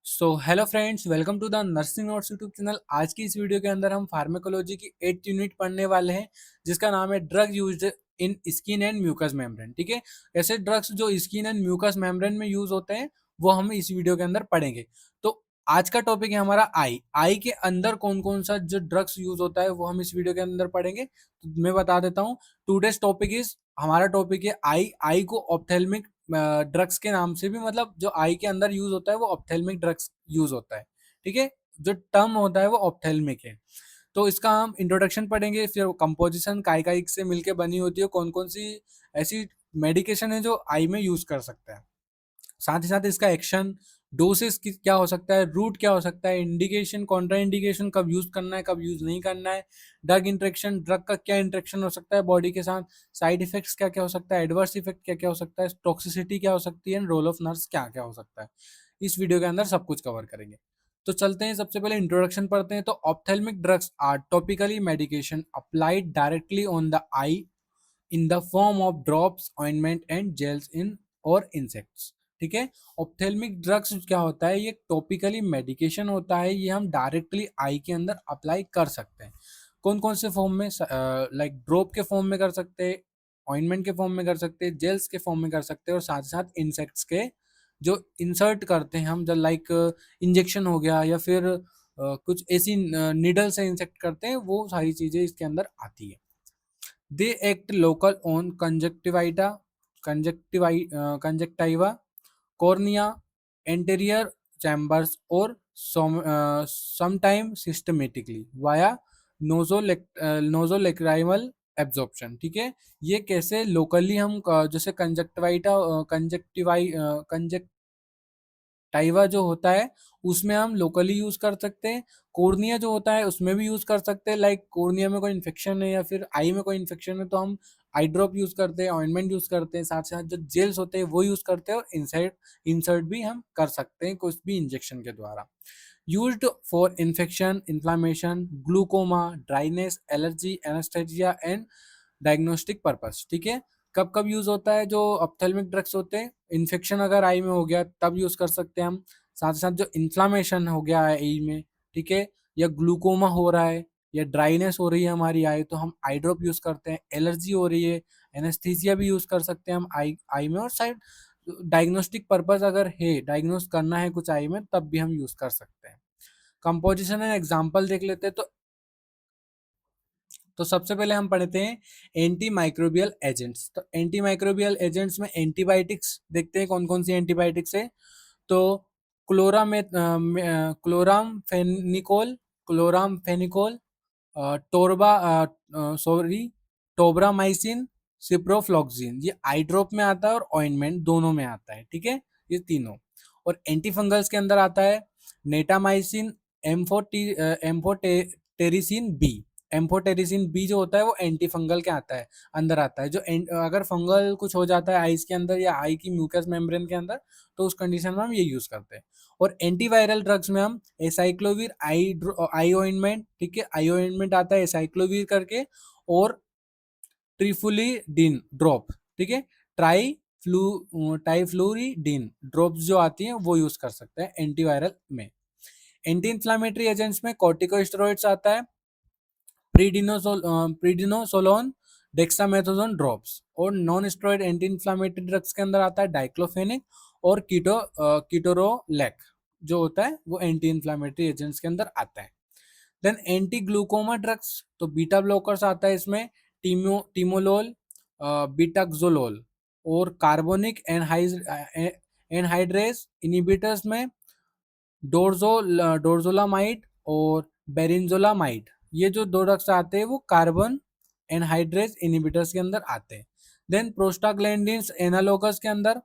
So hello friends, welcome to the nursing notes YouTube channel. आज की इस video के अंदर हम फार्माकोलॉजी की 8th यूनिट पढ़ने वाले हैं, जिसका नाम है drug used in skin and mucous membrane. ठीक है, ऐसे ड्रग्स जो स्किन एंड म्यूकस मेम्ब्रेन में यूज होते हैं वो हम इस वीडियो के अंदर पढ़ेंगे। तो आज का टॉपिक है हमारा आई के अंदर कौन कौन सा जो ड्रग्स यूज होता है वो हम इस वीडियो के अंदर पढ़ेंगे। तो मैं बता देता हूँ, टूडेज टॉपिक इज, हमारा टॉपिक है आई को ऑप्थेल्मिक ड्रग्स के नाम से भी, मतलब जो आई के अंदर यूज होता है वो ऑप्थेल्मिक ड्रग्स यूज होता है। ठीक है, जो टर्म होता है वो ऑप्थेल्मिक है। तो इसका हम इंट्रोडक्शन पढ़ेंगे, फिर कंपोजिशन काय काय से मिलके बनी होती है, कौन कौन सी ऐसी मेडिकेशन है जो आई में यूज कर सकता है, साथ ही साथ इसका एक्शन, डोसेस क्या हो सकता है, रूट क्या हो सकता है, इंडिकेशन, कॉन्ट्रा इंडिकेशन, कब यूज करना है कब यूज नहीं करना है, ड्रग इंट्रेक्शन, ड्रग का क्या इंट्रेक्शन हो सकता है बॉडी के साथ, साइड इफेक्ट्स क्या क्या हो सकता है, एडवर्स इफेक्ट क्या क्या हो सकता है, टॉक्सिसिटी क्या हो सकती है, रोल ऑफ नर्स क्या क्या हो सकता है। इस वीडियो के अंदर सब कुछ कवर करेंगे। तो चलते हैं, सबसे पहले इंट्रोडक्शन पढ़ते हैं। तो ophthalmic drugs are topically medication applied directly on the eye in the form of drops, ointment and gels in और इंसेक्ट्स। ठीक है, ऑप्थेल्मिक ड्रग्स क्या होता है, ये टॉपिकली मेडिकेशन होता है, ये हम डायरेक्टली आई के अंदर अप्लाई कर सकते हैं। कौन कौन से फॉर्म में, लाइक ड्रॉप के फॉर्म में कर सकते हैं, ऑइंटमेंट के फॉर्म में कर सकते हैं, जेल्स के फॉर्म में कर सकते हैं, और साथ ही साथ इंसेक्ट्स के जो इंसर्ट करते हैं हम, जब लाइक इंजेक्शन हो गया या फिर कुछ ऐसी निडल से इंसेक्ट करते हैं, वो सारी चीजें इसके अंदर आती है। They act local on conjunctiva, cornea, anterior chambers, or sometimes systematically via nasolacrimal absorption. ठीक है, ये कैसे लोकली हम जैसे टाइवा जो होता है उसमें हम लोकली यूज कर सकते हैं, कोर्निया जो होता है उसमें भी यूज कर सकते हैं, लाइक कोर्निया में कोई इन्फेक्शन है या फिर आई में कोई इन्फेक्शन है तो हम आई ड्रॉप यूज करते हैं, ऑइंटमेंट यूज करते हैं, साथ साथ जो जेल्स होते हैं वो यूज करते हैं, और इंसर्ट भी हम कर सकते हैं कुछ भी इंजेक्शन के द्वारा। Used for infection, inflammation, glaucoma, dryness, allergy, anaesthesia and diagnostic purpose. ठीक है, कब कब यूज होता है जो ऑप्थेल्मिक ड्रग्स होते हैं, इन्फेक्शन अगर आई में हो गया तब यूज कर सकते हैं हम, साथ ही साथ जो इन्फ्लामेशन हो गया है आई में, ठीक है, या ग्लूकोमा हो रहा है या ड्राइनेस हो रही है हमारी आई, तो हम आई ड्रॉप यूज करते हैं, एलर्जी हो रही है, एनेस्थीसिया भी यूज कर सकते हैं हम आई में, और साइड डायग्नोस्टिक पर्पस अगर है, डायग्नोस करना है कुछ आई में, तब भी हम यूज कर सकते हैं। कंपोजिशन एंड एग्जाम्पल देख लेते हैं। तो सबसे पहले हम पढ़ते हैं एंटी माइक्रोबियल एजेंट्स। तो एंटी माइक्रोबियल एजेंट्स में एंटीबायोटिक्स देखते हैं, कौन कौन सी एंटीबायोटिक्स है। तो क्लोराम फेनिकोल, क्लोराम फेनिकोल, टोरबा सॉरी टोब्रामाइसिन, सिप्रोफ्लॉक्सिन, ये आई ड्रॉप में आता है और ऑइंटमेंट दोनों में आता है। ठीक है, ये तीनों। और एंटी फंगल्स के अंदर आता है नेटामाइसिन, एम्फोटेरिसिन बी। एम्फोटेरिसिन बी जो होता है वो एंटी फंगल के आता है, अंदर आता है, जो अगर फंगल कुछ हो जाता है आईज के अंदर या आई की म्यूकस मेम्ब्रेन के अंदर, तो उस कंडीशन में हम ये यूज करते हैं। और एंटीवायरल ड्रग्स में हम एसाइक्लोविर आई ऑइंटमेंट, ठीक है, आई ऑइंटमेंट आता है एसाइक्लोविर करके, और ट्रिफुलिडीन ड्रॉप, ठीक है, टाइफ्लूरिडीन ड्रॉप्स जो आती हैं वो यूज कर सकते हैं एंटीवायरल में। एंटी इंफ्लामेटरी एजेंट्स में कॉर्टिकोस्टेरॉइड्स आता है, प्रीडिनोसोलोन, डेक्सामेथासोन ड्रॉप्स, और non steroid anti inflammatory drugs के अंदर आता है डाइक्लोफेनिक और कीटोरोलेक, जो होता है वो एंटी इंफ्लामेटरी एजेंट्स के अंदर आता है। देन एंटी ग्लूकोमा ड्रग्स, तो बीटा ब्लॉकर्स आता है इसमें, टीमोलोल, बीटाक्सोलोल, और कार्बोनिक एनहाइड्रेस इनिबिटर्स में डोरजोलामाइड और बेरिंजोलामाइड, ये जो दो ड्रग्स आते हैं वो कार्बन एनहाइड्रेस इनिबिटर्स के अंदर आते हैं। देन प्रोस्टाग्लैंडिन्स एनालोगस के अंदर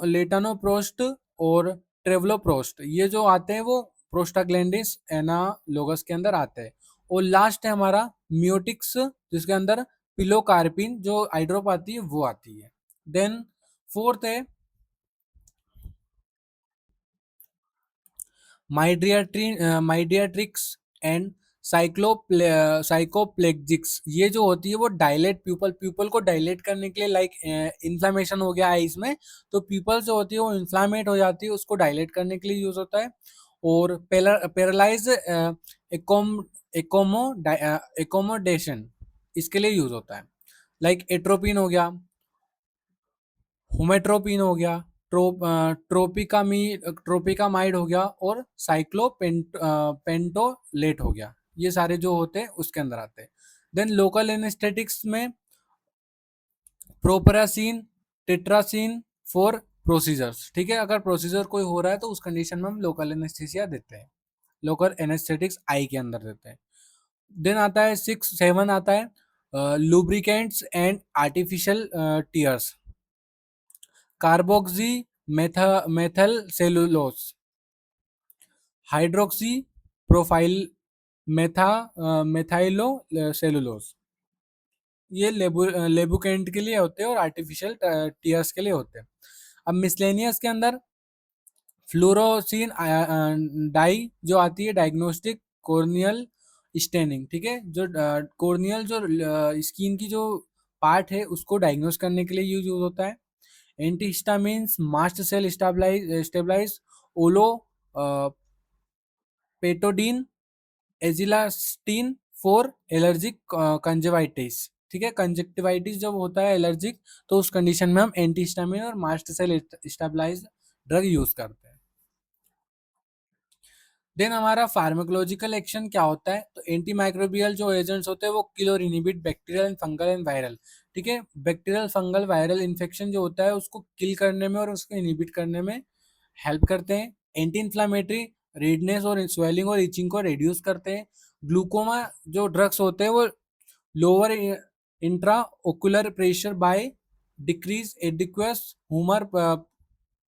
लेटानोप्रोस्ट और ट्रेवलोप्रोस्ट, ये जो आते हैं वो प्रोस्टाग्लैंडिस एनालोगस के अंदर आते हैं। और लास्ट है हमारा म्योटिक्स, जिसके अंदर पिलोकार्पिन जो आइड्रोप आती है वो आती है। देन फोर्थ है माइडियाट्रिक्स एंड साइकोप्लेक्जिक्स, ये जो होती है वो डायलेट प्यूपल को डायलेट करने के लिए, लाइक इन्फ्लामेशन हो गया आईज में, तो प्यूपल जो होती है वो इन्फ्लामेट हो जाती है, उसको डायलेट करने के लिए यूज होता है। और पैरालाइज एकोमो एकोमोडेशन, इसके लिए यूज होता है। लाइक एट्रोपिन हो गया, होमेट्रोपिन हो गया, ट्रोपिकामाइड हो गया, और पेंटोलेट हो गया, ये सारे जो होते हैं उसके अंदर आते हैं। देन लोकल एनेस्थेटिक्स में प्रोपरासिन, टेट्रासिन फॉर प्रोसीजर्स, ठीक है, अगर प्रोसीजर कोई हो रहा है तो उस कंडीशन में हम लोकल एनेस्थीसिया देते हैं, लोकल एनेस्थेटिक्स आई के अंदर देते हैं। देन आता है 6-7 आता है lubricants and artificial tears, carboxy methyl cellulose, hydroxy propyl methyl cellulose, ये लेबुकेंट के लिए होते हैं और आर्टिफिशियल टीयर्स के लिए होते हैं। अब मिसलेनियस के अंदर फ्लोरोसिन डाई जो आती है, डायग्नोस्टिक कॉर्नियल स्टेनिंग, ठीक है, जो कॉर्नियल जो स्किन की जो पार्ट है उसको डायग्नोस करने के लिए यूज होता है। एंटीहिस्टामिन्स, मास्ट सेल स्टेबलाइज, ओलो पेटोडीन, एजिलास्टीन फॉर एलर्जिक कंजवाइटिस, ठीक है, कंजक्टिवाइटिस जब होता है एलर्जिक, तो उस कंडीशन में हम एंटीहिस्टामिन और mast cell stabilize drug use करते हैं। देन हमारा फार्माकोलॉजिकल एक्शन क्या होता है, तो एंटी माइक्रोबियल जो एजेंट्स होते हैं वो किल और inhibit bacterial and fungal and viral, ठीक है, बैक्टीरियल फंगल वायरल इन्फेक्शन जो होता है उसको किल करने में और उसको इनहिबिट करने में हेल्प करते हैं। एंटी इन्फ्लामेटरी, रेडनेस और स्वेलिंग और इचिंग को रिड्यूस करते हैं। ग्लूकोमा जो ड्रग्स होते हैं वो lower intra ocular pressure by decrease aqueous humour,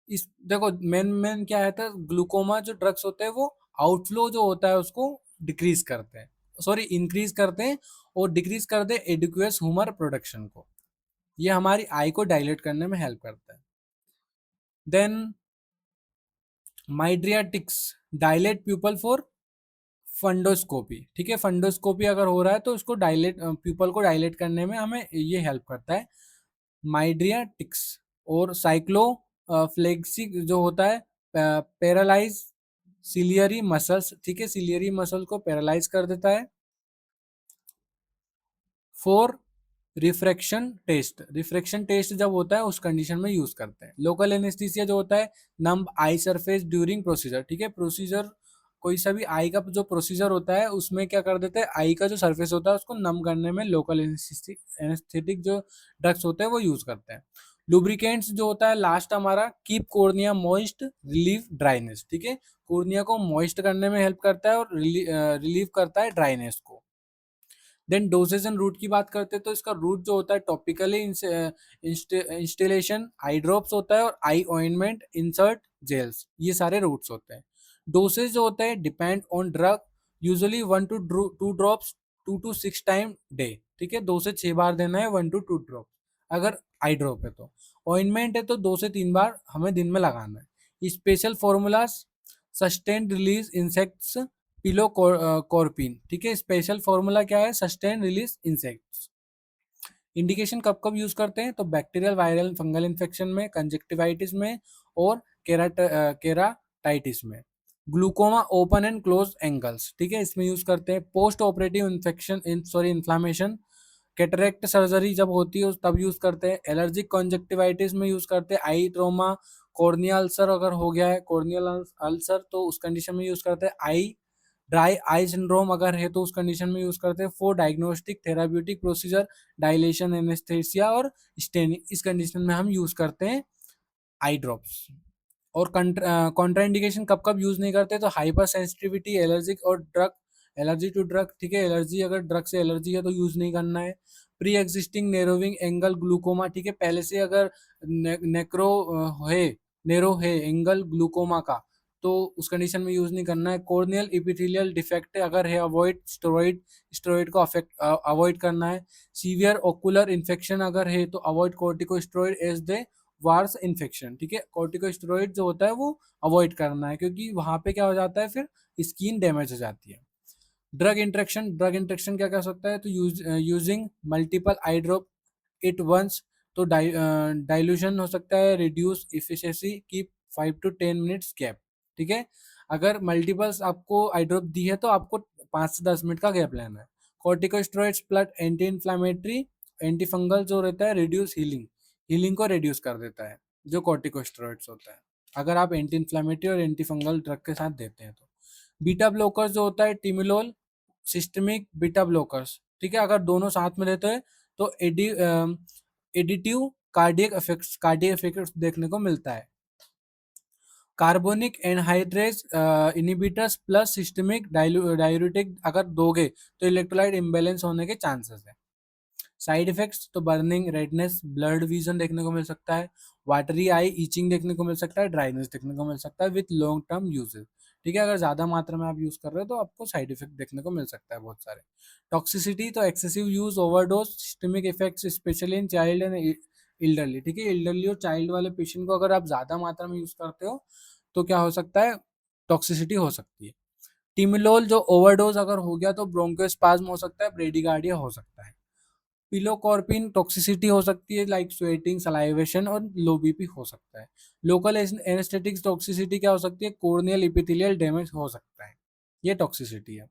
इस देखो मेन मेन क्या है था, ग्लूकोमा जो ड्रग्स होते हैं वो आउटफ्लो जो होता है उसको डिक्रीज करते हैं, सॉरी इंक्रीज करते हैं, और डिक्रीज करते हैं एडिक्वस ह्यूमर प्रोडक्शन को, ये हमारी आई को डायलेट करने में हेल्प करता है। Then mydriatics, dilate pupil for fundoscopy, ठीक है, फंडोस्कोपी अगर हो रहा है तो उसको डायलेट प्यूपल को डायलेट करने में हमें ये हेल्प करता है, माइड्रियाटिक्स। और साइक्लो फ्लेक्सिक जो होता है, पैरालाइज सिलियरी मसल्स, ठीक है, सिलियरी मसल को पैरालाइज कर देता है। फॉर रिफ्रैक्शन टेस्ट जब होता है उस कंडीशन में यूज करते हैं। लोकल एनेस्थीसिया जो होता है, नम्ब आई सरफेस ड्यूरिंग प्रोसीजर, ठीक है, प्रोसीजर कोई सा भी आई का जो प्रोसीजर होता है उसमें क्या कर देते हैं, आई का जो सरफेस होता है उसको नम करने में लोकल एनेस्थेटिक जो ड्रग्स होते हैं वो यूज करते हैं। लुब्रिकेंट्स जो होता है लास्ट हमारा, keep cornea moist, relieve dryness, ठीक है, कोर्निया को मॉइस्ट करने में हेल्प करता है और रिलीव करता है ड्राइनेस को। देन डोजेज एंड रूट की बात करते हैं तो इसका रूट जो होता है टॉपिकली इंस्टेलेशन, आई ड्रॉप्स होता है, और आई ऑइंटमेंट, इंसर्ट, जेल्स, ये सारे रूट्स होते हैं। डोसेज जो होता है depend on drug, usually 1 to 2 drops 2 to 6 time day, ठीक है, 2 से 6 बार देना है, 1 to 2 ड्रॉप अगर आई ड्रॉप है तो। ऑइंटमेंट है तो 2 से 3 बार हमें दिन में लगाना है। Special formulas, sustain release inserts, pilocarpine, ठीक है, स्पेशल फॉर्मूला क्या है, सस्टेन रिलीज इंसेक्ट्स। इंडिकेशन कब कब यूज करते हैं, तो बैक्टीरियल वायरल फंगल इन्फेक्शन में, कंजक्टिवाइटिस में, और केराटाइटिस में। Glaucoma open and close angles, ठीक है, इसमें यूज करते हैं। Post operative infection sorry inflammation, cataract surgery जब होती है तब यूज करते हैं। एलर्जिक कॉन्जक्टिवाइटिस में यूज करते हैं। आई ट्रोमा, कॉर्निया अल्सर अगर हो गया है, कॉर्नियल अल्सर, तो उस कंडीशन में यूज करते हैं। आई ड्राई आई सिंड्रोम अगर है तो उस कंडीशन में यूज करते हैं। For diagnostic therapeutic procedure, dilation, anaesthesia और स्टेनिंग, इस कंडीशन में हम यूज करते हैं आई ड्रॉप्स। और कॉन्ट्राइंडिकेशन कब कब यूज नहीं करते, तो हाइपर सेंसिटिविटी, एलर्जिक और ड्रग, एलर्जी टू ड्रग, ठीक है, एलर्जी अगर ड्रग से एलर्जी है तो यूज नहीं करना है। प्री एग्जिस्टिंग नेरोविंग एंगल ग्लूकोमा, ठीक है, पहले से अगर नेक्रो है, नेरो है एंगल ग्लूकोमा का, तो उस कंडीशन में यूज नहीं करना है। कॉर्नियल इपिथेलियल डिफेक्ट अगर है, अवॉइड स्टेरॉइड को अवॉइड करना है। सीवियर ओकुलर इन्फेक्शन अगर है तो avoid corticosteroid as they worse infection, ठीक है, कॉर्टिकोस्टेरॉइड जो होता है वो अवॉइड करना है, क्योंकि वहां पे क्या हो जाता है फिर स्किन डैमेज हो जाती है। ड्रग इंट्रैक्शन क्या कर सकता है, तो using multiple eye drop it once, तो डाइल्यूशन हो सकता है, रिड्यूस इफिशिएंसी की 5 to 10 मिनट्स गैप। ठीक है, अगर मल्टीपल्स आपको आई ड्रॉप दी है तो आपको 5 से 10 मिनट का गैप लेना है। Corticosteroids plus anti inflammatory anti fungal जो रहता है, रिड्यूस हीलिंग को रिड्यूस कर देता है जो कॉर्टिकोस्टेरॉइड्स होता है, अगर आप एंटी इन्फ्लामेटरी और एंटी फंगल ड्रग के साथ देते हैं तो। बीटा ब्लॉकर्स जो होता है, टिमिलोल, सिस्टमिक बीटा ब्लॉकर्स, ठीक है, अगर दोनों साथ में रहते हैं तो एडिटिव कार्डियक इफेक्ट्स देखने को मिलता है। Carbonic anhydrase inhibitors plus systemic diuretic अगर दोगे तो इलेक्ट्रोलाइट इम्बैलेंस होने के चांसेस है। साइड इफेक्ट्स तो बर्निंग, रेडनेस, ब्लड विजन देखने को मिल सकता है, वाटरी आई, ईचिंग देखने को मिल सकता है, ड्राइनेस देखने को मिल सकता है विथ लॉन्ग टर्म यूजेस। ठीक है, अगर ज़्यादा मात्रा में आप यूज़ कर रहे हो तो आपको साइड इफेक्ट देखने को मिल सकता है बहुत सारे। टॉक्सिसिटी तो excessive use, overdose, systemic effects specially in child and elderly. ठीक है, इल्डरली और चाइल्ड वाले पेशेंट को अगर आप ज़्यादा मात्रा में यूज़ करते हो तो क्या हो सकता है, टॉक्सिसिटी हो सकती है। टिमिलोल जो ओवरडोज अगर हो गया तो ब्रोंकोस्पाज्म हो सकता है, ब्रेडिकार्डिया हो सकता है। पिलोकॉर्पिन टॉक्सिसिटी हो सकती है लाइक स्वेटिंग, सलाइवेशन और लो बीपी हो सकता है। लोकल एनेस्थेटिक्स टॉक्सिसिटी क्या हो सकती है, कोर्नियल इपिथेलियल डैमेज हो सकता है, ये टॉक्सिसिटी है।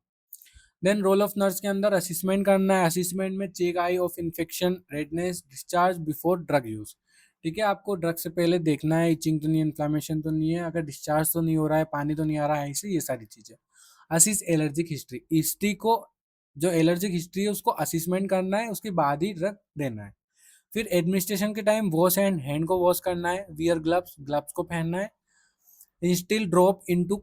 देन रोल ऑफ नर्स के अंदर असिस्मेंट करना है। असिस्मेंट में check eye of infection, redness, discharge before drug use. ठीक है, आपको ड्रग से पहले देखना है इचिंग तो नहीं है, इन्फ्लामेशन तो नहीं है, अगर डिस्चार्ज तो नहीं हो रहा है, पानी तो नहीं आ रहा है, ऐसे ये सारी चीजें। असिस एलर्जिक हिस्ट्री को, जो एलर्जिक हिस्ट्री है उसको असिसमेंट करना है, उसके बाद ही ड्रग देना है। फिर एडमिनिस्ट्रेशन के टाइम वॉश हैंड को वॉश करना है, वियर ग्लव्स को पहनना है। Instil drop into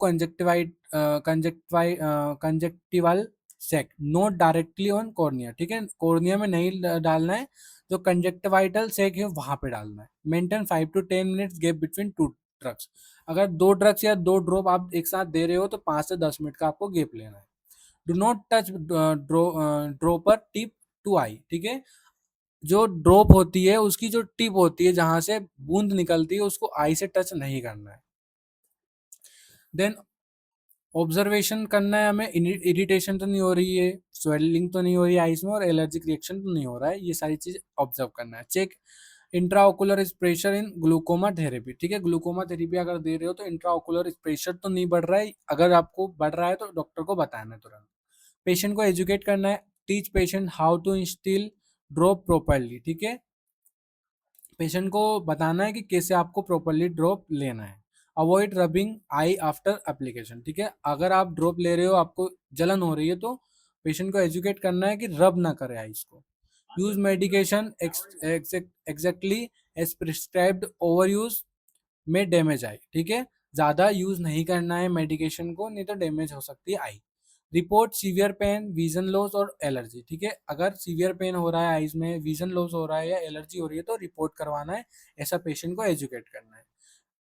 conjunctival sac, not directly on cornea. ठीक है, कॉर्निया में नहीं डालना है, जो कंजक्टिवाइटल सेक है वहां पे डालना है। Maintain 5 to 10 minutes gap between two drugs. अगर दो ड्रग्स या दो ड्रॉप आप एक साथ दे रहे हो तो 5 से 10 मिनट का आपको गैप लेना है। Do not touch dropper tip to eye. ठीक है, जो ड्रॉप होती है उसकी जो टिप होती है जहां से बूंद निकलती है उसको आई से टच नहीं करना है। देन ऑब्जर्वेशन करना है हमें, इरिटेशन तो नहीं हो रही है, स्वेलिंग तो नहीं हो रही है आइस में, और एलर्जिक रिएक्शन तो नहीं हो रहा है, ये सारी चीज ऑब्जर्व करना है। Check intraocular pressure in glaucoma therapy. ठीक है, ग्लूकोमा थेरेपी अगर दे रहे हो तो इंट्राओकुलर प्रेशर तो नहीं बढ़ रहा है, अगर आपको बढ़ रहा है तो डॉक्टर को बताना है तुरंत। पेशेंट को एजुकेट करना है, teach patient how to instil drop properly. ठीक है, पेशेंट को बताना है कि कैसे आपको प्रॉपरली ड्रॉप लेना है। अवॉइड रबिंग आई आफ्टर एप्लीकेशन। ठीक है, अगर आप ड्रॉप ले रहे हो, आपको जलन हो रही है तो पेशेंट को एजुकेट करना है कि रब ना करे आइस को। Use medication exactly as prescribed, over use में डैमेज आई। ठीक है, ज़्यादा यूज नहीं करना है मेडिकेशन को, नहीं तो डैमेज हो सकती है eye. Report severe pain, vision loss और एलर्जी। ठीक है, अगर सीवियर पेन हो रहा है आईज में, विजन लॉस हो रहा है या एलर्जी हो रही है तो रिपोर्ट करवाना है, ऐसा पेशेंट को एजुकेट करना है।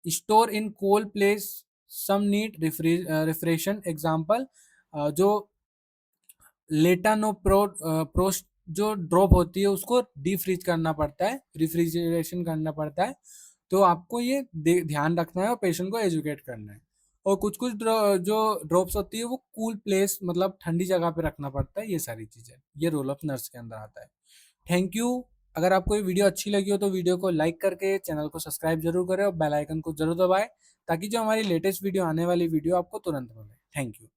Store in cold place, some need refrigeration. Example, जो प्रोस्ट जो ड्रॉप होती है उसको डीप फ्रीज करना पड़ता है, रिफ्रिजरेशन करना पड़ता है, तो आपको ये ध्यान रखना है और पेशेंट को एजुकेट करना है। और कुछ कुछ जो ड्रॉप्स होती है वो कूल प्लेस मतलब ठंडी जगह पे रखना पड़ता है, ये सारी चीज़ें, ये रोल ऑफ नर्स के अंदर आता है। Thank you. अगर आपको ये वीडियो अच्छी लगी हो तो वीडियो को लाइक करके चैनल को सब्सक्राइब जरूर करें और बेल आइकन को जरूर दबाएं, ताकि जो हमारी लेटेस्ट वीडियो आने वाली वीडियो आपको तुरंत मिले। Thank you.